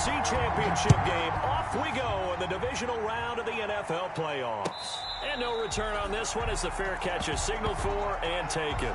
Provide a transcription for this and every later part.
NFC Championship game. Off we go in the divisional round of the NFL playoffs. And no return on this one as the fair catch is signaled for and taken.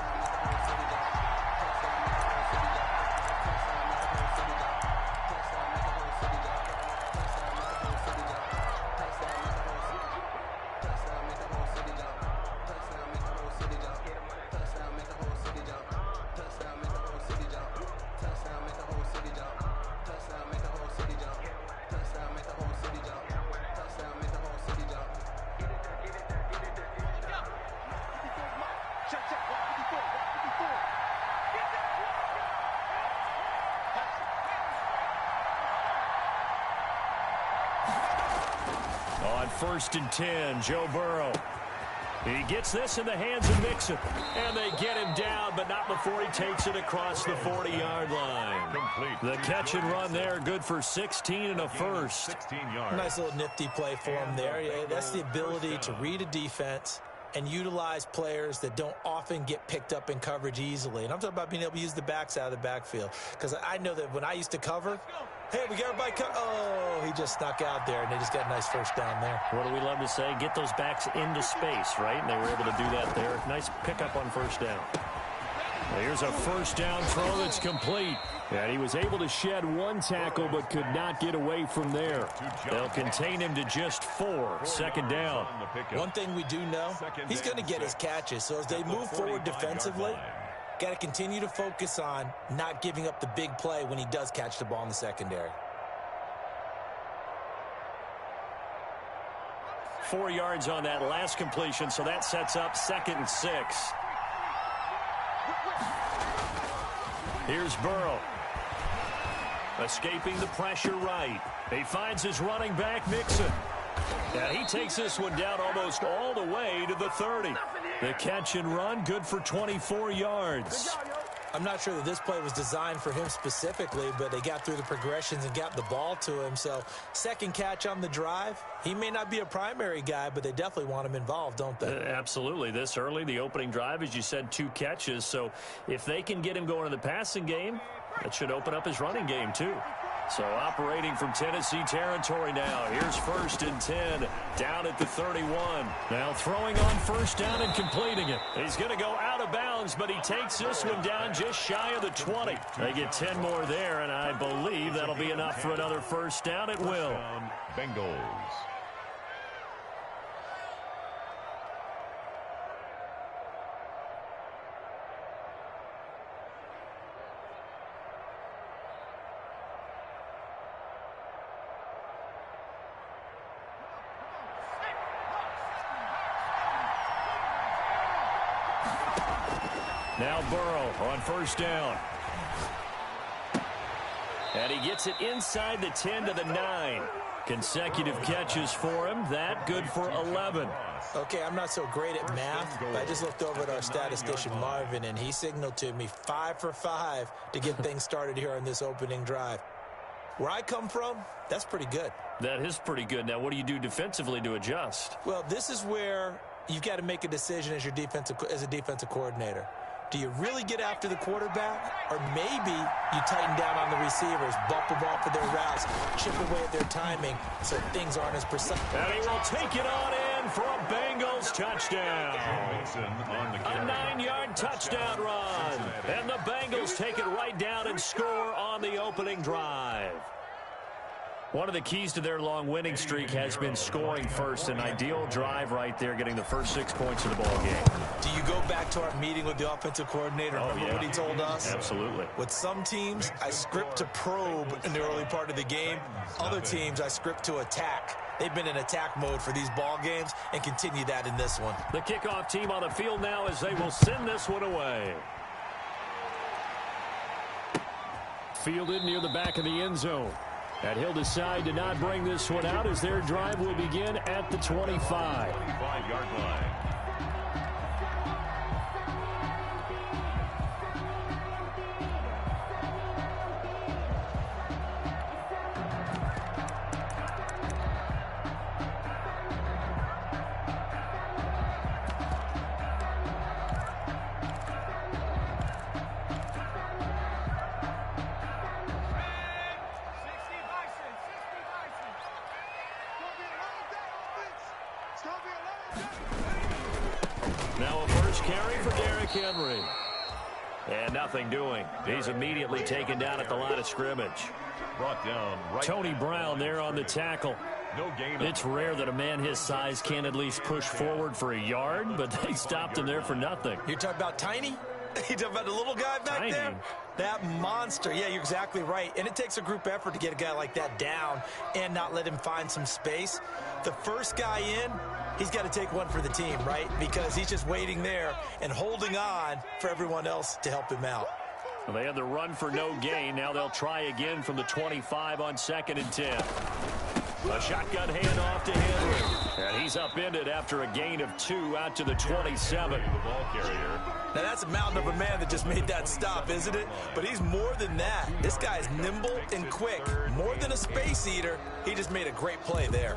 On 1st and 10, Joe Burrow. He gets this in the hands of Mixon. And they get him down, but not before he takes it across the 40-yard line. Complete. The catch and run there, good for 16 and a first. 16 yards. Nice little nifty play for him there. Yeah, that's the ability to read a defense and utilize players that don't often get picked up in coverage easily. And I'm talking about being able to use the backs out of the backfield. Because I know that when I used to cover, hey, we got everybody oh, he just snuck out there, and they just got a nice first down there. What do we love to say? Get those backs into space, right? And they were able to do that there. Nice pickup on first down. Well, here's a first down throw that's complete. And he was able to shed one tackle but could not get away from there. They'll contain him to just 4. Second down. One thing we do know, he's going to get his catches. So as they move forward defensively, got to continue to focus on not giving up the big play when he does catch the ball in the secondary. 4 yards on that last completion, so that sets up 2nd and 6. Here's Burrow. Escaping the pressure right. He finds his running back, Mixon. And he takes this one down almost all the way to the 30. The catch and run, good for 24 yards. I'm not sure that this play was designed for him specifically, but they got through the progressions and got the ball to him. So, second catch on the drive. He may not be a primary guy, but they definitely want him involved, don't they? Absolutely. This early, the opening drive, as you said, 2 catches. So, if they can get him going in the passing game, that should open up his running game, too. So operating from Tennessee territory now. Here's 1st and 10 down at the 31. Now throwing on first down and completing it. He's going to go out of bounds, but he takes this one down just shy of the 20. They get 10 more there, and I believe that'll be enough for another first down. It will. Bengals. Now Burrow on first down. And he gets it inside the 10 to the 9. Consecutive catches for him. That good for 11. Okay, I'm not so great at math, but I just looked over at our statistician, Marvin, and he signaled to me 5 for 5 to get things started here on this opening drive. Where I come from, that's pretty good. That is pretty good. Now, what do you do defensively to adjust? Well, this is where you've got to make a decision as a defensive coordinator. Do you really get after the quarterback, or maybe you tighten down on the receivers, bump them off of their routes, chip away at their timing so things aren't as precise? And he will take it on in for a Bengals touchdown. A 9-yard touchdown run. And the Bengals take it right down and score on the opening drive. One of the keys to their long winning streak has been scoring first. An ideal drive right there, getting the first 6 points of the ball game. Do you go back to our meeting with the offensive coordinator? Remember what he told us? Absolutely. With some teams, I script to probe in the early part of the game. Other teams, I script to attack. They've been in attack mode for these ball games and continue that in this one. The kickoff team on the field now as they will send this one away. Fielded near the back of the end zone. And he'll decide to not bring this one out as their drive will begin at the 25. 25-yard line. Now a first carry for Derrick Henry. And nothing doing. He's immediately taken down at the line of scrimmage. Brought down right. Tony Brown there on the tackle. No gain. It's rare that a man his size can't at least push forward for a yard, but they stopped him there for nothing. You're talking about Tiny? You're talking about the little guy back there? That monster. Yeah, you're exactly right. And it takes a group effort to get a guy like that down and not let him find some space. The first guy in, he's got to take one for the team, right? Because he's just waiting there and holding on for everyone else to help him out. Well, they had the run for no gain. Now they'll try again from the 25 on 2nd and 10. A shotgun handoff to Henry. And he's upended after a gain of 2 out to the 27. The ball carrier. Now, that's a mountain of a man that just made that stop, isn't it? But he's more than that. This guy's nimble and quick. More than a space eater. He just made a great play there.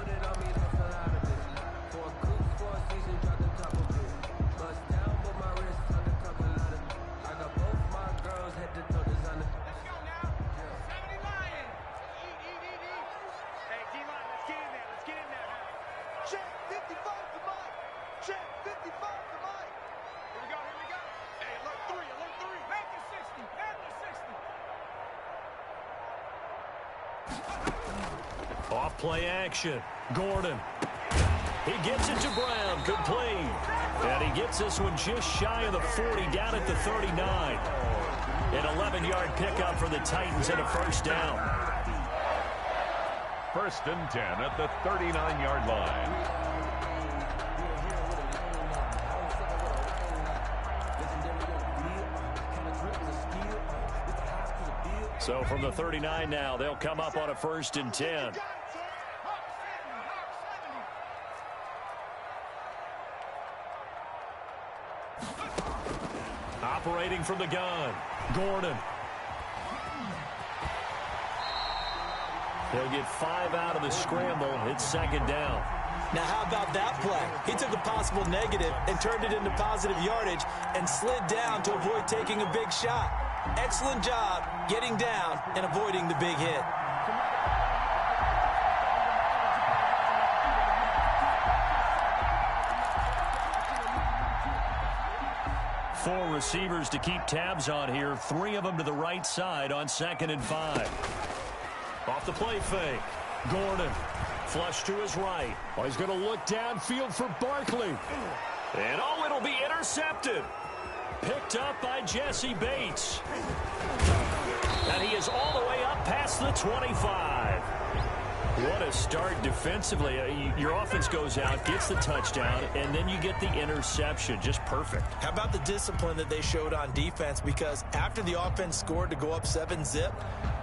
Off play action. Gordon. He gets it to Brown. Complete. And he gets this one just shy of the 40, down at the 39. An 11-yard pickup for the Titans and a first down. 1st and 10 at the 39-yard line. So from the 39 now, they'll come up on a 1st and 10. Operating from the gun, Gordon. They'll get 5 out of the scramble. It's 2nd down. Now, how about that play? He took a possible negative and turned it into positive yardage and slid down to avoid taking a big shot. Excellent job getting down and avoiding the big hit. Four receivers to keep tabs on here. 3 of them to the right side on 2nd and 5. Off the play fake. Gordon. Flush to his right. Oh, he's going to look downfield for Barkley. And it'll be intercepted. Picked up by Jesse Bates. And he is all the way up past the 25. What a start defensively. Your offense goes out, gets the touchdown, and then you get the interception. Just perfect. How about the discipline that they showed on defense? Because after the offense scored to go up 7-zip,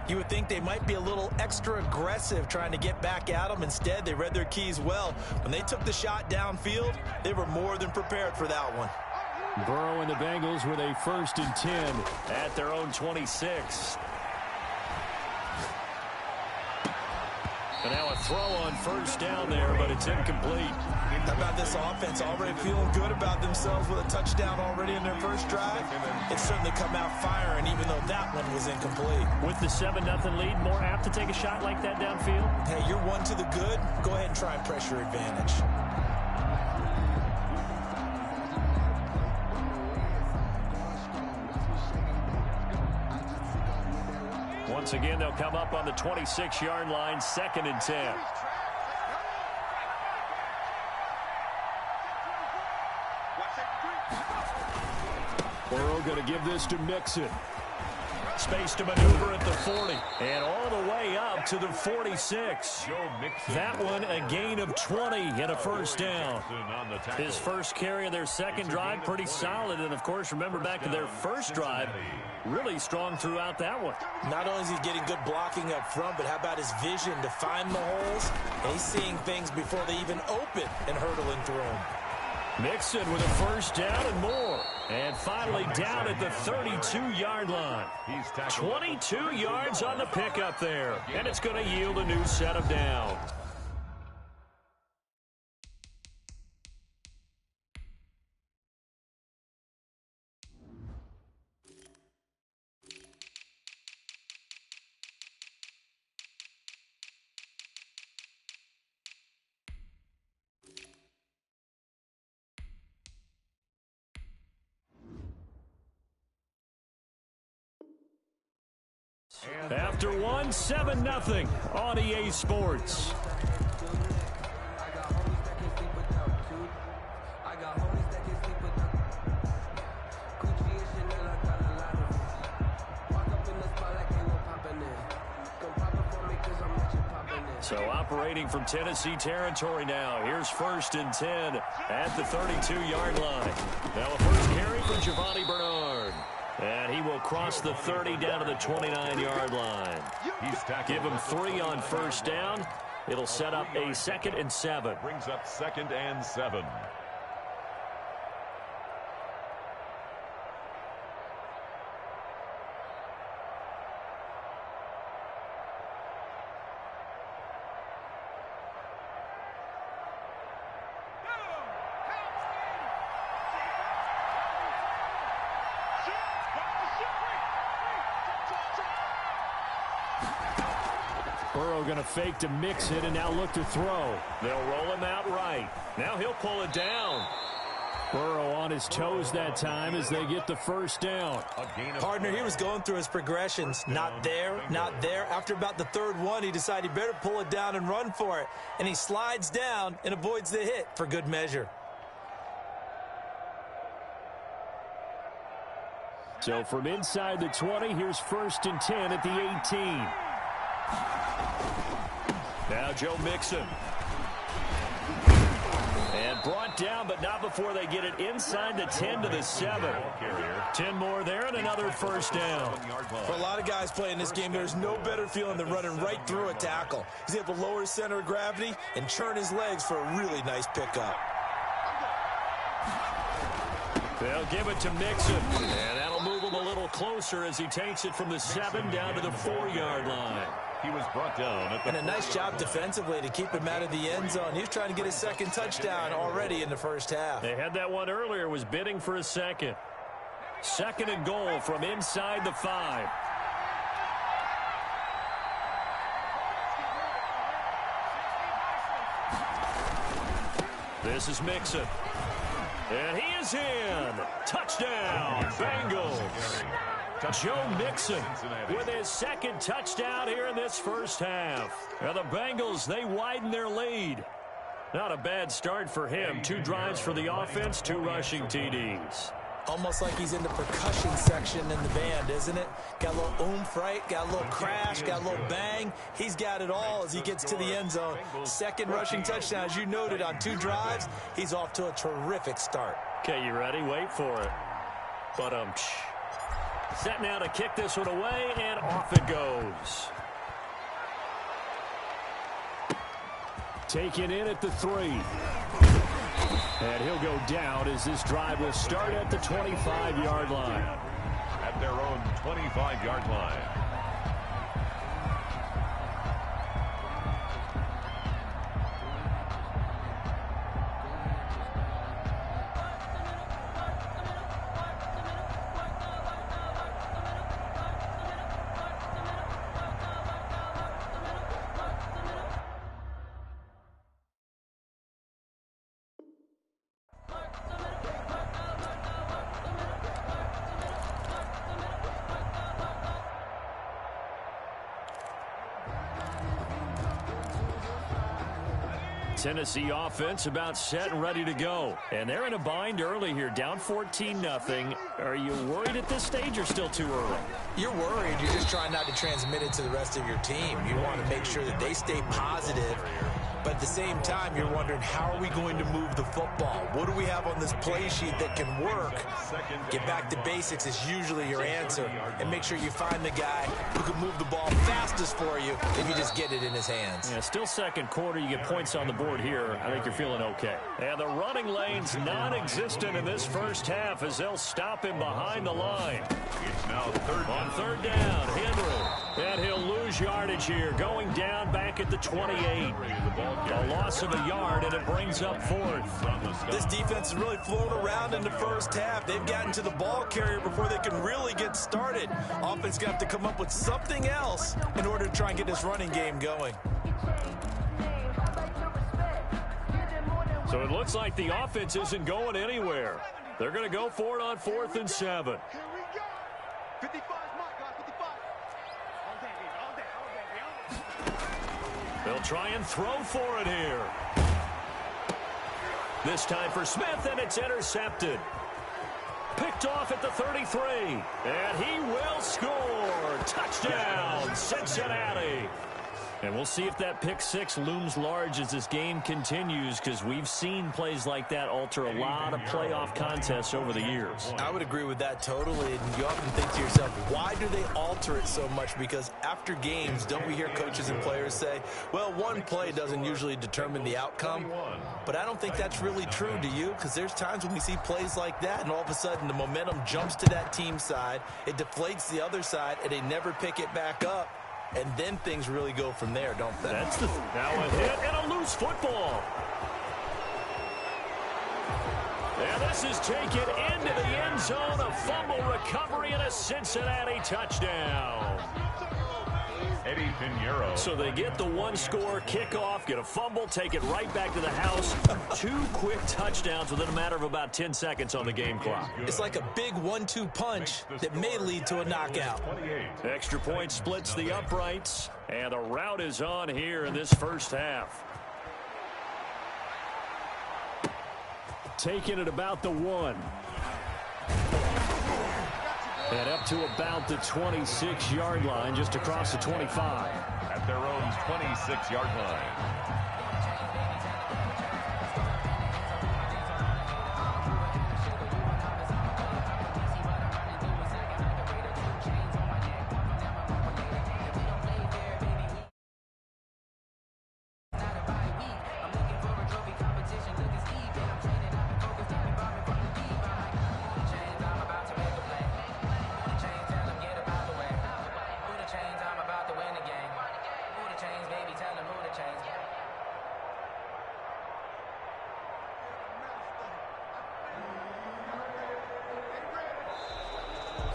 you would think they might be a little extra aggressive trying to get back at them. Instead, they read their keys well. When they took the shot downfield, they were more than prepared for that one. Burrow and the Bengals with a 1st and 10 at their own 26. And now a throw on 1st down there, but it's incomplete. How about this offense already feeling good about themselves with a touchdown already in their first drive? It's certainly come out firing, even though that one was incomplete. With the 7-0 lead, more apt to take a shot like that downfield? Hey, you're one to the good. Go ahead and try and pressure advantage. Once again, they'll come up on the 26-yard line, 2nd and 10. Burrow going to give this to Mixon. Space to maneuver at the 40. And all the way up to the 46. That one a gain of 20 and a first down. His first carry of their second drive, pretty solid. And, of course, remember back to their first drive, really strong throughout that one. Not only is he getting good blocking up front, but how about his vision to find the holes? And he's seeing things before they even open and hurtling through them. Mixon with a first down and more. And finally down at the 32-yard line. 22 yards on the pickup there. And it's going to yield a new set of downs. After one, 7-0 on EA Sports. So operating from Tennessee territory now. Here's 1st and 10 at the 32-yard line. Now a first carry from Giovanni Bernard. And he will cross the 30 down to the 29-yard line. Give him 3 on first down. It'll set up a 2nd and 7. Brings up 2nd and 7. Burrow going to fake to mix it and now look to throw. They'll roll him out right. Now he'll pull it down. Burrow on his toes that time as they get the first down. Partner, he was going through his progressions. Not there, not there. After about the 3rd one, he decided he better pull it down and run for it. And he slides down and avoids the hit for good measure. So from inside the 20, here's 1st and 10 at the 18. Now Joe Mixon. And brought down, but not before they get it inside the 10 to the 7. 10 more there and another first down. For a lot of guys playing this game, there's no better feeling than running right through a tackle. He's able to lower his center of gravity and churn his legs for a really nice pickup. They'll give it to Mixon. And that'll move him a little closer as he takes it from the 7 down to the 4-yard line. He was brought down at the and a nice job defensively to keep him out of the end zone. He was trying to get his 2nd touchdown already in the first half. They had that one earlier, was bidding for a 2nd. 2nd and goal from inside the 5. This is Mixon. And he is in. Touchdown, Bengals. Joe Mixon with his 2nd touchdown here in this first half. Now the Bengals, they widen their lead. Not a bad start for him. 2 drives for the offense, 2 rushing TDs. Almost like he's in the percussion section in the band, isn't it? Got a little oomph, right? Got a little crash, got a little bang. He's got it all as he gets to the end zone. 2nd rushing touchdown, as you noted, on 2 drives. He's off to a terrific start. Okay, you ready? Wait for it. But set now to kick this one away, and off it goes. Taken in at the 3. And he'll go down as this drive will start at the 25-yard line. At their own 25-yard line. Tennessee offense about set and ready to go. And they're in a bind early here, down 14-0. Are you worried at this stage or still too early? You're worried. You're just trying not to transmit it to the rest of your team. You want to make sure that they stay positive. But at the same time, you're wondering, how are we going to move the football? What do we have on this play sheet that can work? Get back to basics is usually your answer. And make sure you find the guy who can move the ball fastest for you if you just get it in his hands. Yeah, still 2nd quarter. You get points on the board here. I think you're feeling okay. And the running lane's non-existent in this first half as they'll stop him behind the line. It's now on 3rd down, Henry. And he'll lose yardage here, going down back at the 28. A loss of a yard, and it brings up 4th. This defense has really flown around in the first half. They've gotten to the ball carrier before they can really get started. Offense going to have to come up with something else in order to try and get this running game going. So it looks like the offense isn't going anywhere. They're going to go for it on 4th and 7. They'll try and throw for it here. This time for Smith, and it's intercepted. Picked off at the 33, and he will score. Touchdown, Cincinnati. And we'll see if that pick six looms large as this game continues, because we've seen plays like that alter a lot of playoff contests over the years. I would agree with that totally. And you often think to yourself, why do they alter it so much? Because after games, don't we hear coaches and players say, well, one play doesn't usually determine the outcome. But I don't think that's really true, do you? Because there's times when we see plays like that, and all of a sudden the momentum jumps to that team side, it deflates the other side, and they never pick it back up. And then things really go from there, don't they? Now a hit and a loose football. And this is taken into the end zone. A fumble recovery and a Cincinnati touchdown. Eddie Pinheiro. So they get the one-score kickoff, get a fumble, take it right back to the house. 2 quick touchdowns within a matter of about 10 seconds on the game clock. It's like a big 1-2 punch that may lead to a knockout. Extra point splits the uprights, and the route is on here in this first half. Taking it about the 1. And up to about the 26-yard line, just across the 25. At their own 26-yard line.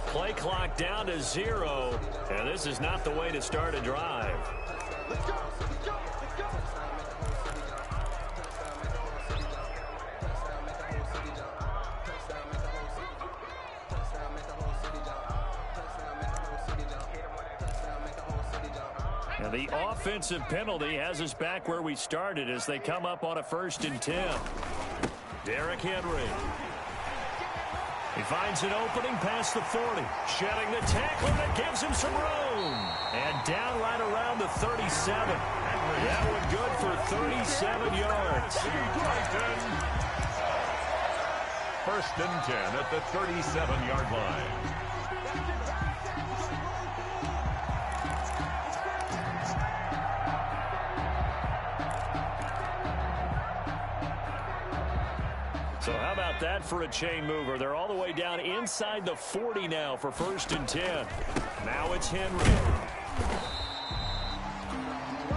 Play clock down to 0, and this is not the way to start a drive. Let's go. Let's go. Let's go. And the offensive penalty has us back where we started as they come up on a 1st and 10. Derrick Henry. He finds an opening past the 40. Shedding the tackler that gives him some room. And down right around the 37. That one good for 37 yards. 1st and 10 at the 37-yard line. So how about that for a chain mover? They're all the way down inside the 40 now for 1st and 10. Now it's Henry.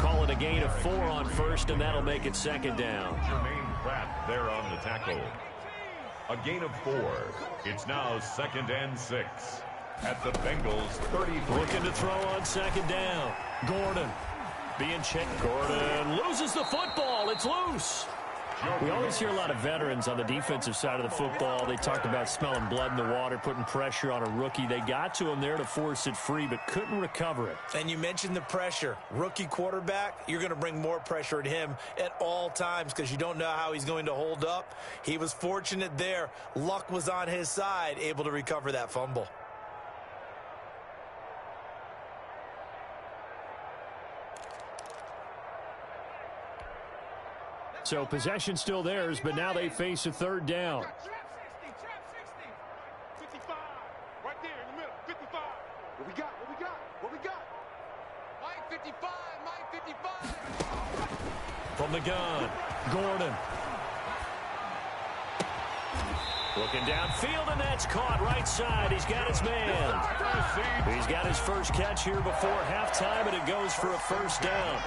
Call it a gain of 4 on 1st, and that'll make it 2nd down. Jermaine Pratt there on the tackle. A gain of 4. It's now 2nd and 6 at the Bengals 33. Looking to throw on 2nd down. Gordon being checked. Gordon loses the football. It's loose. We always hear a lot of veterans on the defensive side of the football. They talked about smelling blood in the water, putting pressure on a rookie. They got to him there to force it free, but couldn't recover it. And you mentioned the pressure. Rookie quarterback, you're going to bring more pressure at him at all times because you don't know how he's going to hold up. He was fortunate there. Luck was on his side, able to recover that fumble. So possession still theirs, but now they face a 3rd down. Trap 60. 55. Right there in the middle. 55. What we got? What we got? What we got? Mike 55. Mike 55. From the gun, Gordon. Looking downfield, and that's caught right side. He's got his man. He's got his first catch here before halftime, and it goes for a 1st down.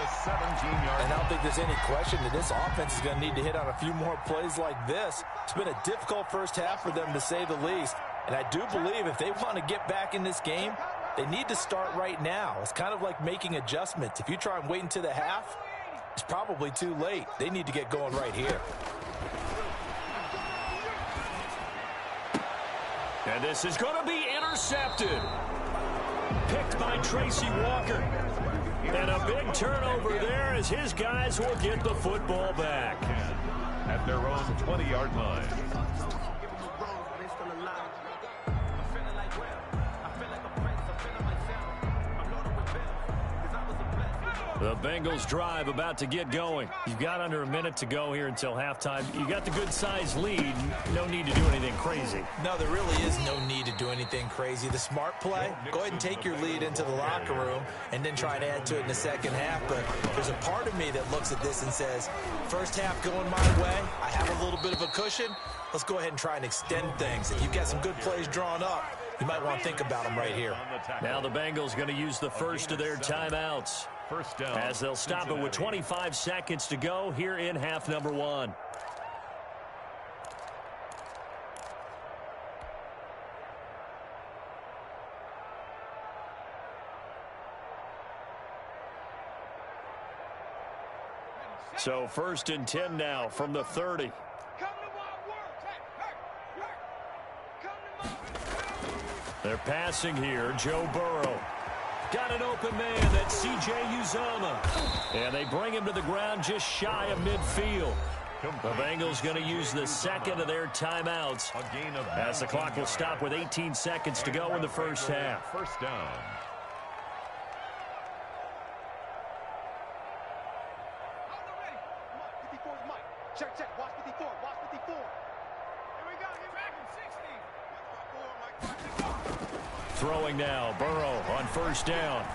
And I don't think there's any question that this offense is going to need to hit on a few more plays like this. It's been a difficult first half for them, to say the least. And I do believe if they want to get back in this game, they need to start right now. It's kind of like making adjustments. If you try and wait until the half, it's probably too late. They need to get going right here. And this is going to be intercepted. Picked by Tracy Walker. And a big turnover there as his guys will get the football back. At their own 20-yard line. The Bengals drive about to get going. You've got under a minute to go here until halftime. You got the good-sized lead. No need to do anything crazy. No, there really is no need to do anything crazy. The smart play, go ahead and take your lead into the locker room and then try to add to it in the second half. But there's a part of me that looks at this and says, first half going my way, I have a little bit of a cushion. Let's go ahead and try and extend things. If you've got some good plays drawn up, you might want to think about them right here. Now the Bengals going to use the first of their timeouts. First down. As they'll stop it with 25 seconds to go here in half number one. So first and 10 now from the 30. They're passing here. Joe Burrow. Got an open man. That's C.J. Uzomah. And they bring him to the ground just shy of midfield. The Bengals going to use the second of their timeouts as the clock will stop with 18 seconds to go in the first half. First down. Check, check. Watch 54. Watch 54. Here we go. You're back in 60. Throwing now. Burrow on first down.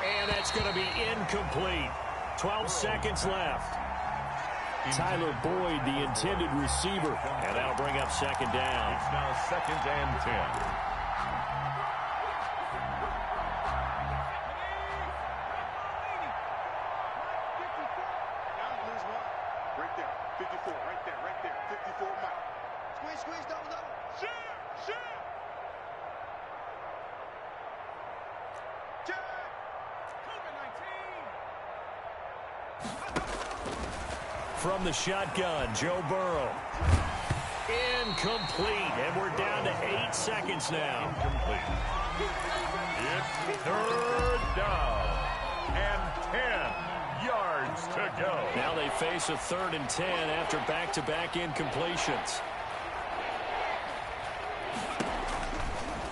And that's going to be incomplete. 12 seconds left. Tyler Boyd, the intended receiver. And that'll bring up second down. It's now second and 10. From the shotgun, Joe Burrow. Incomplete, and we're down to 8 seconds now. Incomplete. It's third down and 10 yards to go. Now they face a 3rd and 10 after back-to-back incompletions.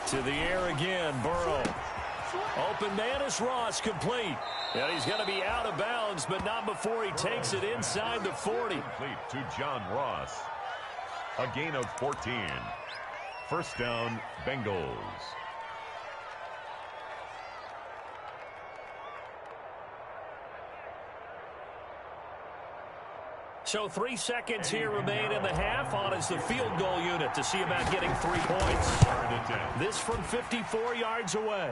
To the air again, Burrow. Open man is Ross, complete. And he's going to be out of bounds, but not before he takes it inside the 40. Complete to John Ross. A gain of 14. First down, Bengals. So 3 seconds here remain in the half. On is the field goal unit to see about getting 3 points. This from 54 yards away.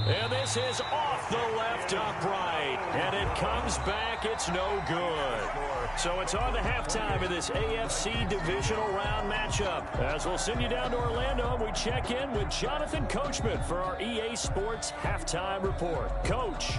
And this is off the left upright. And it comes back. It's no good. So it's on to halftime of this AFC divisional round matchup. As we'll send you down to Orlando, we check in with Jonathan Coachman for our EA Sports Halftime Report. Coach.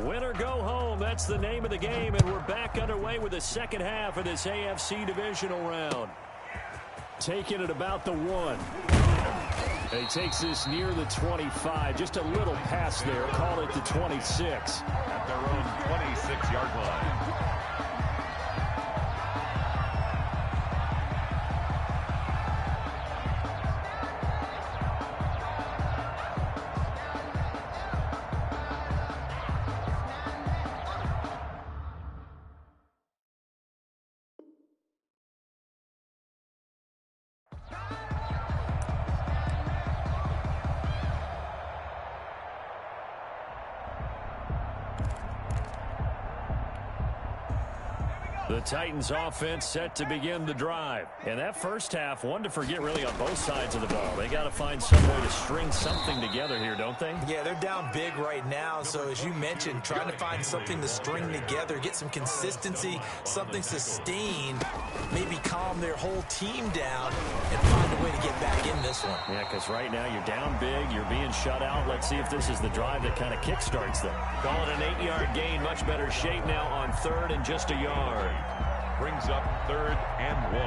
Win or go home, that's the name of the game, and we're back underway with the second half of this AFC divisional round. Taking it about the 1. And he takes this near the 25, just a little pass there, call it the 26. At their own 26-yard line. The Titans offense set to begin the drive. And that first half, one to forget really on both sides of the ball. They got to find some way to string something together here, don't they? Yeah, they're down big right now. So as you mentioned, trying to find something to string together, get some consistency, something sustained, maybe calm their whole team down and find a way to get back in this one. Yeah, because right now you're down big, you're being shut out. Let's see if this is the drive that kind of kickstarts them. Call it an 8-yard gain, much better shape now on third and just a yard. Brings up 3rd and 1.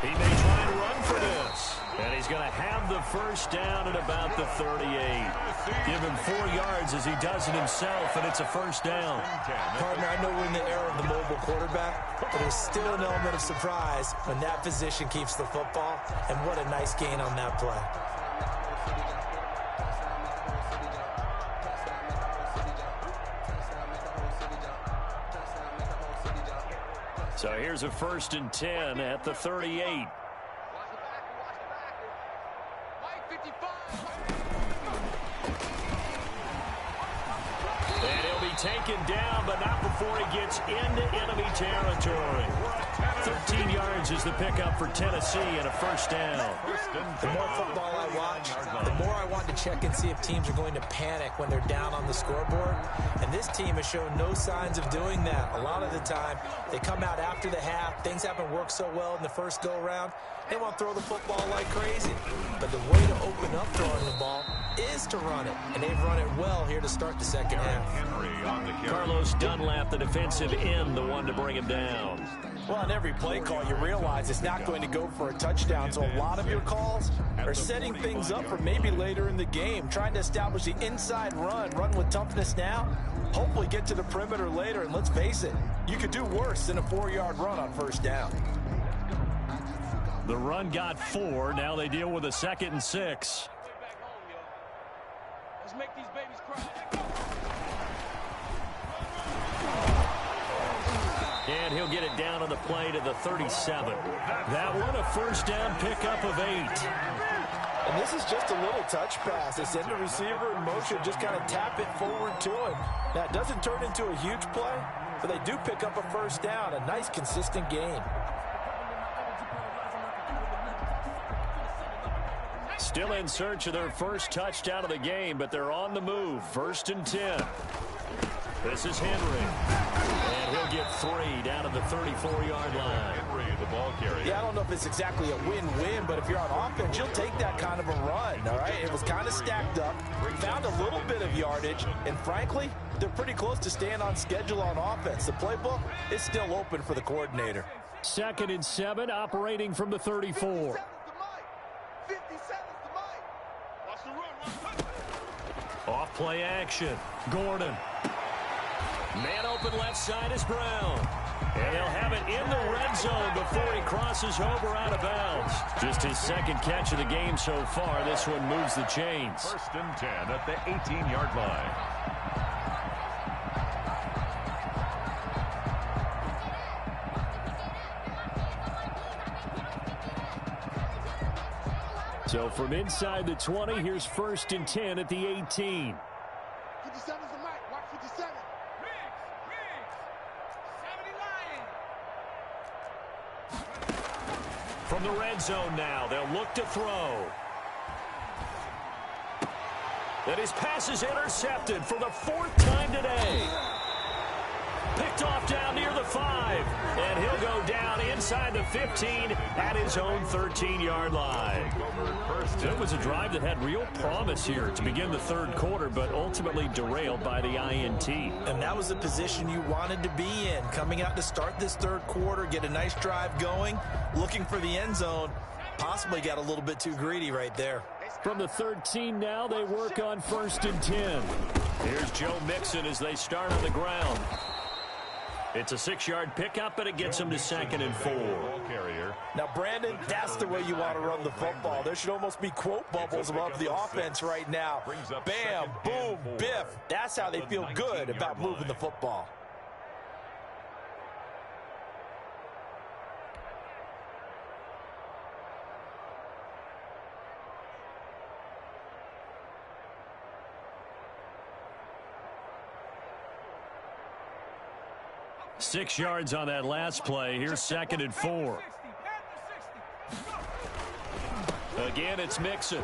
He may try to run for this. And he's going to have the first down at about the 38. Give him 4 yards as he does it himself, and it's a first down. Partner, I know we're in the era of the mobile quarterback, but there's still an element of surprise when that position keeps the football, and what a nice gain on that play. So here's a 1st and 10 at the 38. And he'll be taken down, but not before he gets into enemy territory. 13 yards is the pickup for Tennessee and a first down. The more football I watch, the more I want to check and see if teams are going to panic when they're down on the scoreboard. And this team has shown no signs of doing that. A lot of the time, they come out after the half. Things haven't worked so well in the first go-around. They want to throw the football like crazy. But the way to open up throwing the ball is to run it. And they've run it well here to start the second half. Carlos Dunlap, the defensive end, the one to bring him down. Well, on every play call, you realize it's not going to go for a touchdown. So a lot of your calls are setting things up for maybe later in the game, trying to establish the inside run with toughness now, hopefully get to the perimeter later. And let's face it, you could do worse than a 4-yard run on first down. The run got 4. Now they deal with a 2nd and 6. Let's make these babies cry. And he'll get it down on the play to the 37. That one a first down pickup of 8. And this is just a little touch pass. They send the receiver in motion, just kind of tap it forward to him. Now, it doesn't turn into a huge play, but they do pick up a first down, a nice, consistent gain. Still in search of their first touchdown of the game, but they're on the move. 1st and 10. This is Henry. And he'll get 3 down to the 34-yard line. Henry, the ball carrier. Yeah, I don't know if it's exactly a win-win, but if you're on offense, you'll take that kind of a run, all right? It was kind of stacked up, found a little bit of yardage, and frankly, they're pretty close to staying on schedule on offense. The playbook is still open for the coordinator. 2nd and 7, operating from the 34. Off play action. Gordon. Man open left side is Brown. And he'll have it in the red zone before he crosses over out of bounds. Just his 2nd catch of the game so far. This one moves the chains. 1st and 10 at the 18-yard line. So from inside the 20, here's 1st and 10 at the 18. 57's the mic. Watch 57. From the red zone now, they'll look to throw. And his pass is intercepted for the 4th time today. Picked off down near the 5. And he'll go down inside the 15 at his own 13-yard line. It was a drive that had real promise here to begin the 3rd quarter, but ultimately derailed by the INT. And that was the position you wanted to be in. Coming out to start this 3rd quarter, get a nice drive going, looking for the end zone. Possibly got a little bit too greedy right there. From the 13 now, they work on 1st and 10. Here's Joe Mixon as they start on the ground. It's a 6-yard pickup, and it gets him to 2nd and 4. Now, Brandon, that's the way you want to run the football. There should almost be quote bubbles above the offense right now. Bam, boom, biff. That's how they feel good about moving the football. Six yards on that last play. Here's 2nd and 4. Again, it's Mixon.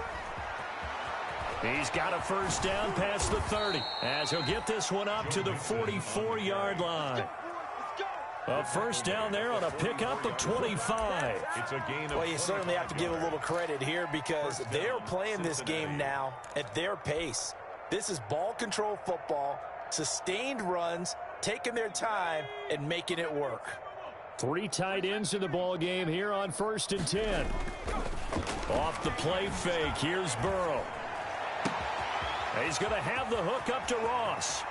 He's got a first down past the 30 as he'll get this one up to the 44-yard line. A first down there on a pickup of 25. It's a gain of well, you certainly have to give a little credit here because they're playing this game now at their pace. This is ball control football, sustained runs, taking their time and making it work. 3 tight ends in the ball game here on 1st and 10. Off the play fake, here's Burrow. He's going to have the hook up to Ross.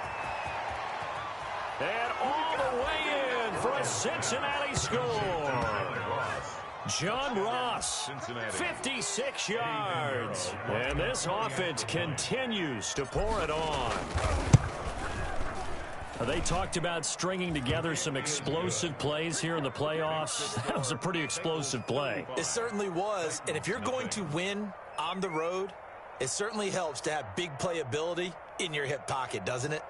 And all the way in for a Cincinnati score. John Ross, 56 yards. And this offense continues to pour it on. They talked about stringing together some explosive plays here in the playoffs. That was a pretty explosive play. It certainly was. And if you're going to win on the road, it certainly helps to have big playability in your hip pocket, doesn't it?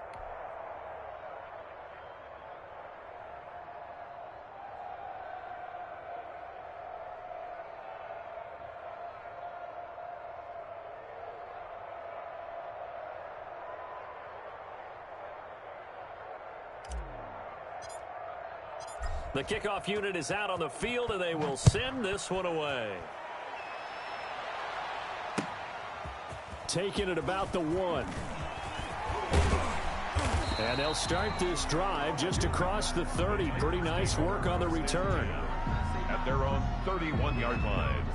The kickoff unit is out on the field, and they will send this one away. Taking it about the 1. And they'll start this drive just across the 30. Pretty nice work on the return. At their own 31-yard line.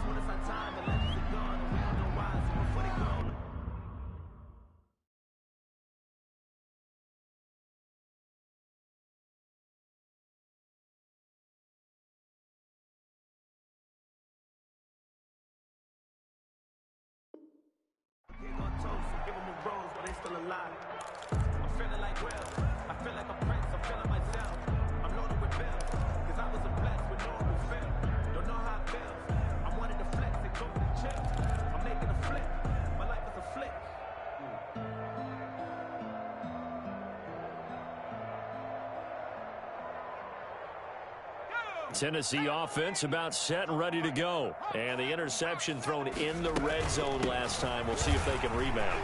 Tennessee offense about set and ready to go. And the interception thrown in the red zone last time. We'll see if they can rebound.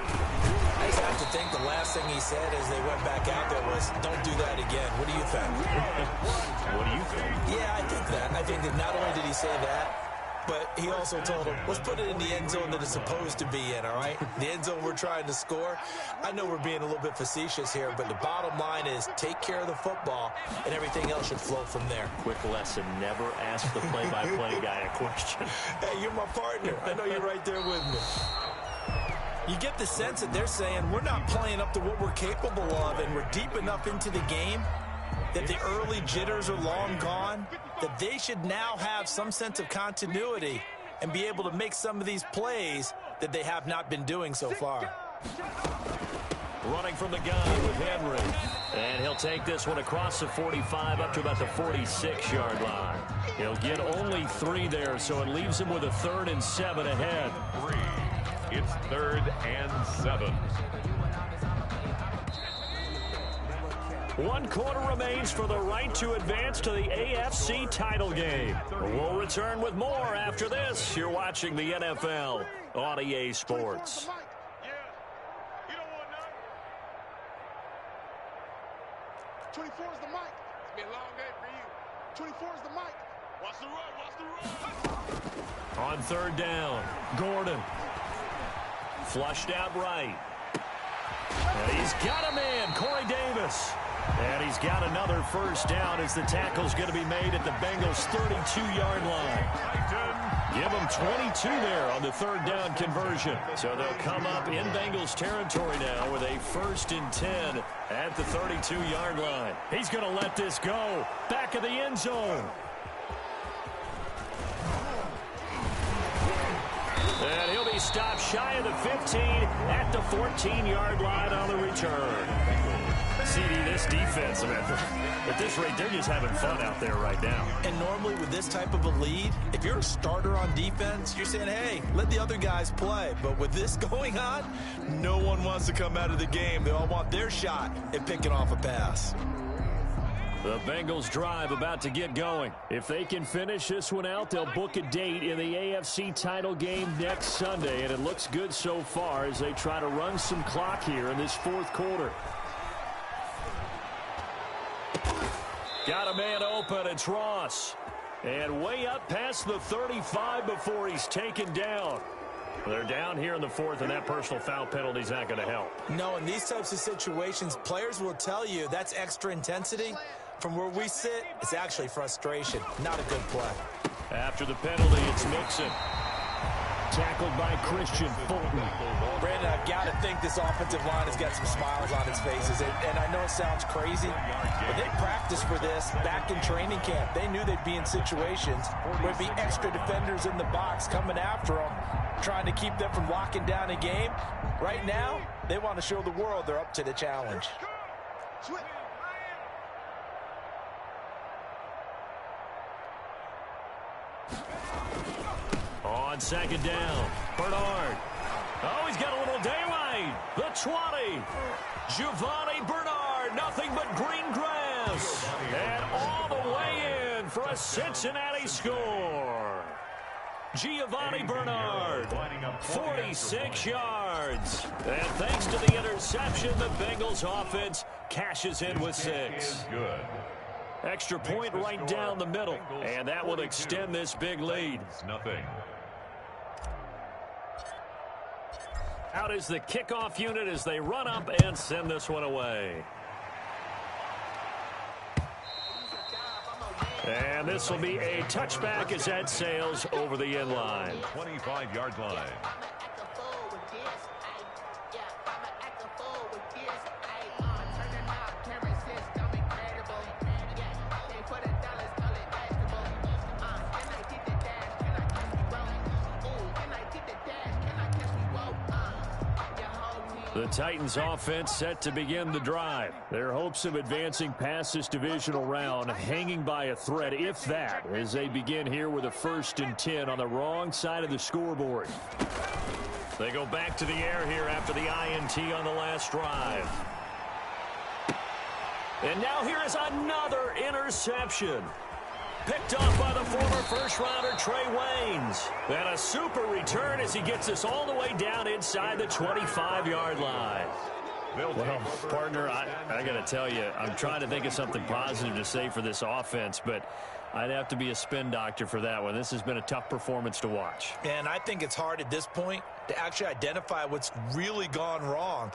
I just have to think the last thing he said as they went back out there was, don't do that again. What do you think? What do you think? Yeah, I think that. I think that not only did he say that, but he also told him, let's put it in the end zone that it's supposed to be in, all right? The end zone we're trying to score. I know we're being a little bit facetious here, but the bottom line is take care of the football, and everything else should flow from there. Quick lesson, never ask the play-by-play guy a question. Hey, you're my partner. I know you're right there with me. You get the sense that they're saying we're not playing up to what we're capable of, and we're deep enough into the game that the early jitters are long gone, that they should now have some sense of continuity and be able to make some of these plays that they have not been doing so far. Running from the gun with Henry. And he'll take this one across the 45 up to about the 46-yard line. He'll get only 3 there, so it leaves him with a 3rd and 7 ahead. It's 3rd and 7. 1 quarter remains for the right to advance to the AFC title game. We'll return with more after this. You're watching the NFL on EA Sports. Yeah. You don't want none. 24 is the mic. It's been a long day for you. 24 is the mic. Watch the run. Watch the run. On 3rd down, Gordon. Flushed out right. And he's got a man, Corey Davis. And he's got another first down as the tackle's going to be made at the Bengals' 32-yard line. Give them 22 there on the third down conversion. So they'll come up in Bengals territory now with a 1st and 10 at the 32-yard line. He's going to let this go. Back of the end zone. And he'll be stopped shy of the 15 at the 14-yard line on the return. CD, this defense, man, at this rate, they're just having fun out there right now. And normally with this type of a lead, if you're a starter on defense, you're saying, hey, let the other guys play. But with this going on, no one wants to come out of the game. They all want their shot at picking off a pass. The Bengals drive about to get going. If they can finish this one out, they'll book a date in the AFC title game next Sunday. And it looks good so far as they try to run some clock here in this fourth quarter. Got a man open. It's Ross. And way up past the 35 before he's taken down. They're down here in the fourth, and that personal foul penalty is not going to help. No, in these types of situations, players will tell you that's extra intensity. From where we sit, it's actually frustration. Not a good play. After the penalty, it's Mixon. Tackled by Christian Fulton. Brandon, I've got to think this offensive line has got some smiles on its faces. And I know it sounds crazy, but they practiced for this back in training camp. They knew they'd be in situations where there'd be extra defenders in the box coming after them, trying to keep them from locking down a game. Right now, they want to show the world they're up to the challenge. On second down, Bernard. Oh, he's got a little daylight. The 20. Giovanni Bernard, nothing but green grass. And all the way in for a Cincinnati score. Giovanni Bernard, 46 yards. And thanks to the interception, the Bengals offense cashes in with 6. Good. Extra point right down the middle, and that will extend this big lead. Nothing. Out is the kickoff unit as they run up and send this one away. And this will be a touchback as that sails over the end line. 25-yard line. The Titans offense set to begin the drive. Their hopes of advancing past this divisional round hanging by a thread, if that, as they begin here with a 1st and 10 on the wrong side of the scoreboard. They go back to the air here after the INT on the last drive. And now here is another interception. Picked off by the former first-rounder Trey Waynes. And a super return as he gets us all the way down inside the 25-yard line. Well, partner, I got to tell you, I'm trying to think of something positive to say for this offense, but I'd have to be a spin doctor for that one. This has been a tough performance to watch. And I think it's hard at this point to actually identify what's really gone wrong.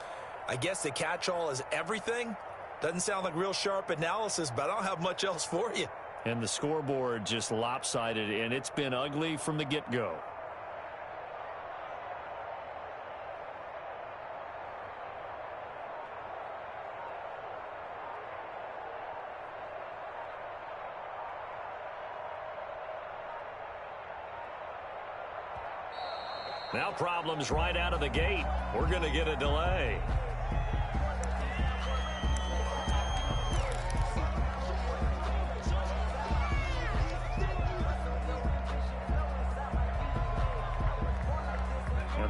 I guess the catch-all is everything. Doesn't sound like real sharp analysis, but I don't have much else for you. And the scoreboard just lopsided, and it's been ugly from the get-go. Now problems right out of the gate. We're going to get a delay.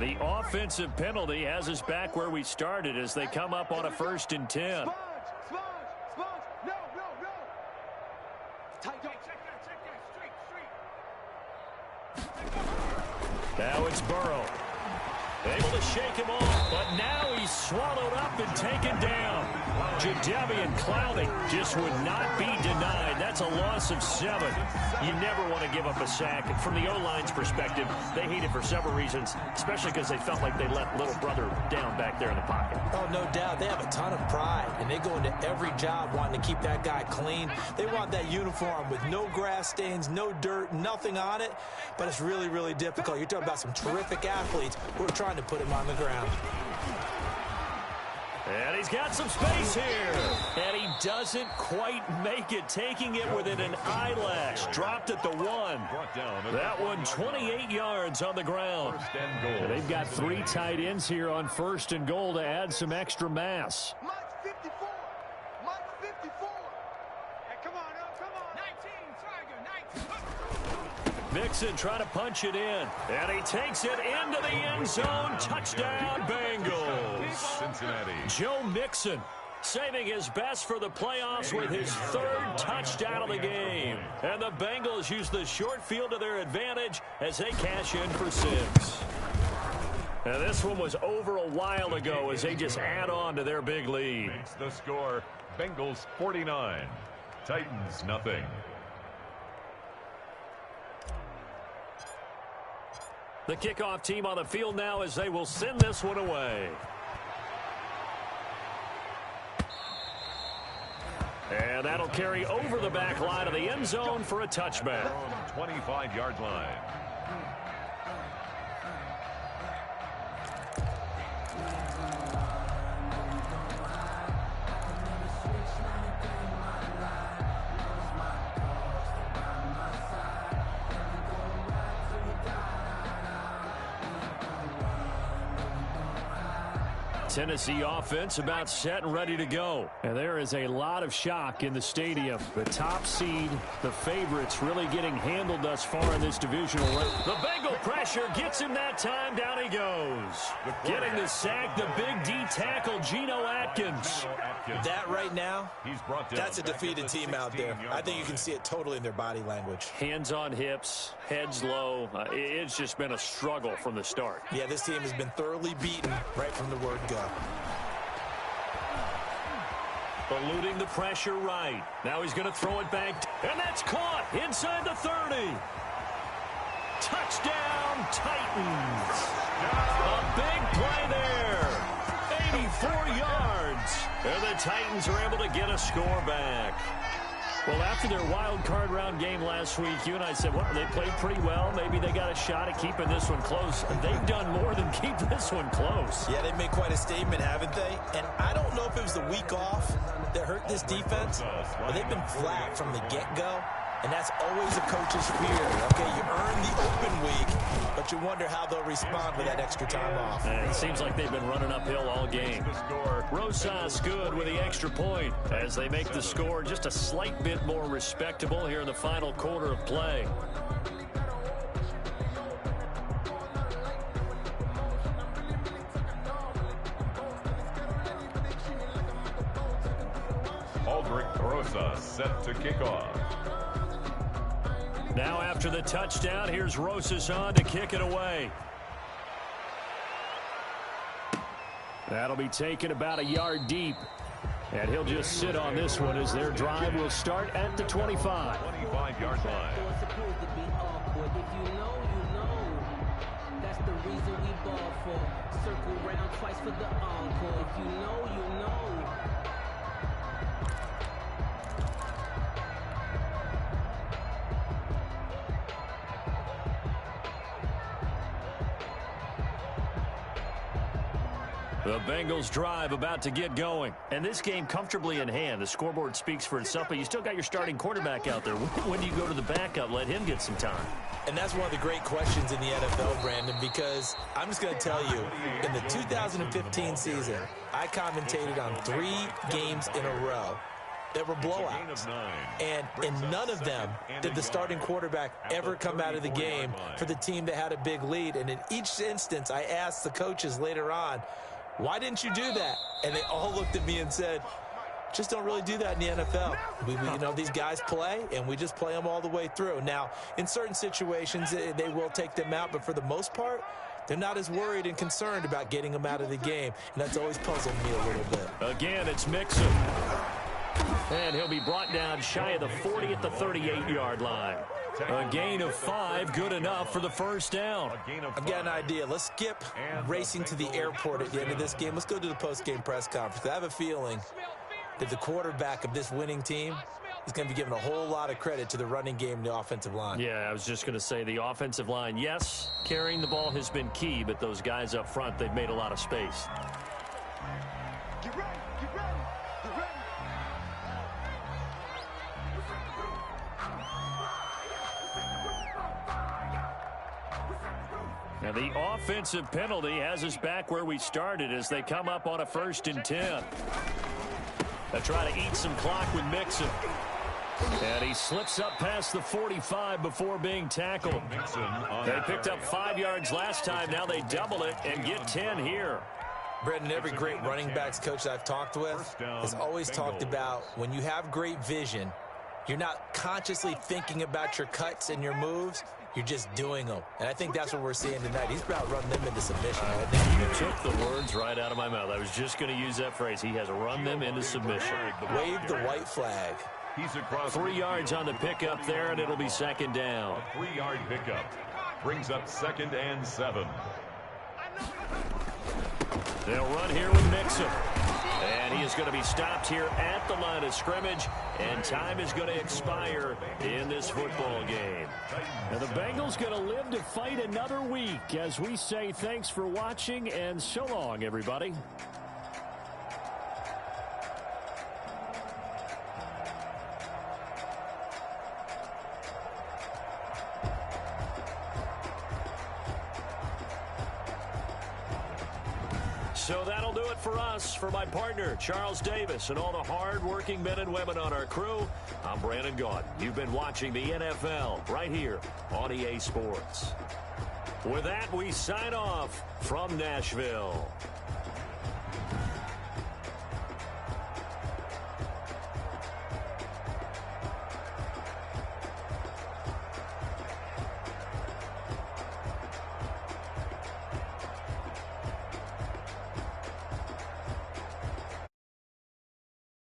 The offensive penalty has us back where we started as they come up on a 1st and 10. Now it's Burrow. Able to shake him off, but now he's swallowed up and taken down. Jadeveon Clowney just would not be denied. That's a loss of 7. You never want to give up a sack. From the O-line's perspective, they hate it for several reasons, especially because they felt like they let little brother down back there in the pocket. Oh, no doubt. They have a ton of pride, and they go into every job wanting to keep that guy clean. They want that uniform with no grass stains, no dirt, nothing on it, but it's really, really difficult. You're talking about some terrific athletes who are trying to put him on the ground. And he's got some space here. And he doesn't quite make it, taking it within an eyelash. Dropped at the 1. That one 28 yards on the ground. And they've got 3 tight ends here on 1st and goal to add some extra mass. Mike 54. Mike 54. Hey, come on, come on. 19, Tiger, 19. Mixon trying to punch it in. And he takes it into the end zone. Touchdown, Bengals. Cincinnati. Joe Mixon saving his best for the playoffs with his 3rd touchdown of the game. And the Bengals use the short field to their advantage as they cash in for 6. And this one was over a while ago as they just add on to their big lead. Makes the score Bengals 49, Titans nothing. The kickoff team on the field now as they will send this one away. And that'll carry over the back line of the end zone for a touchback. 25-yard line. Tennessee offense about set and ready to go. And there is a lot of shock in the stadium. The top seed, the favorites, really getting handled thus far in this divisional round. The Bengal pressure gets him that time. Down he goes. Getting the sack, the big D tackle, Geno Atkins. That right now, that's a defeated team out there. I think you can see it totally in their body language. Hands on hips, heads low. It's just been a struggle from the start. Yeah, this team has been thoroughly beaten right from the word go. Eluding the pressure right. Now he's going to throw it back. And that's caught inside the 30. Touchdown, Titans. A big play there. 84 yards. And the Titans are able to get a score back. Well, after their wild card round game last week, you and I said, well, they played pretty well. Maybe they got a shot at keeping this one close. They've done more than keep this one close. Yeah, they've made quite a statement, haven't they? And I don't know if it was the week off that hurt this defense, but they've been flat from the get-go. And that's always a coach's fear. Okay, you earn the open week, but you wonder how they'll respond with that extra time off. And it seems like they've been running uphill all game. Rosas good with the extra point as they make the score just a slight bit more respectable here in the final quarter of play. Aldrich Rosas set to kick off. Now after the touchdown, here's Rosas on to kick it away. That'll be taken about a yard deep. And he'll just sit on this one as their drive will start at the 25. 25-yard line. That's the reason we ball for. Circle round twice for the encore. If you know, you know. The Bengals drive about to get going. And this game comfortably in hand. The scoreboard speaks for itself, but you still got your starting quarterback out there. When do you go to the backup? Let him get some time. And that's one of the great questions in the NFL, Brandon, because I'm just going to tell you, in the 2015 season, I commentated on 3 games in a row that were blowouts. And in none of them did the starting quarterback ever come out of the game for the team that had a big lead. And in each instance, I asked the coaches later on, why didn't you do that? And they all looked at me and said, just don't really do that in the NFL. You know, these guys play, and we just play them all the way through. Now, in certain situations, they will take them out, but for the most part, they're not as worried and concerned about getting him out of the game, and that's always puzzled me a little bit. Again, it's Mixon. And he'll be brought down shy of the 40 at the 38-yard line. A gain of 5, good enough for the first down. I've got an idea. Let's skip racing to the airport at the end of this game. Let's go to the post-game press conference. I have a feeling that the quarterback of this winning team is going to be giving a whole lot of credit to the running game and the offensive line. Yeah, I was just going to say the offensive line, yes, carrying the ball has been key, but those guys up front, they've made a lot of space. Get ready, get ready, get ready. Now the offensive penalty has us back where we started as they come up on a 1st and 10. They try to eat some clock with Mixon. And he slips up past the 45 before being tackled. They picked up 5 yards last time. Now they double it and get 10 here. Brendan, every great running backs coach that I've talked with has always talked about when you have great vision, you're not consciously thinking about your cuts and your moves. You're just doing them. And I think that's what we're seeing tonight. He's about to run them into submission. You took the words right out of my mouth. I was just going to use that phrase. He has run them into submission. Wave the white flag. He's across 3 yards on the pickup there, and it'll be 2nd down. A 3-yard pickup brings up 2nd and 7. They'll run here with Mixon. And he is going to be stopped here at the line of scrimmage, and time is going to expire in this football game. And the Bengals going to live to fight another week as we say thanks for watching and so long, everybody. So that'll do it for us. For my partner, Charles Davis, and all the hard-working men and women on our crew, I'm Brandon Gaudin. You've been watching the NFL right here on EA Sports. With that, we sign off from Nashville.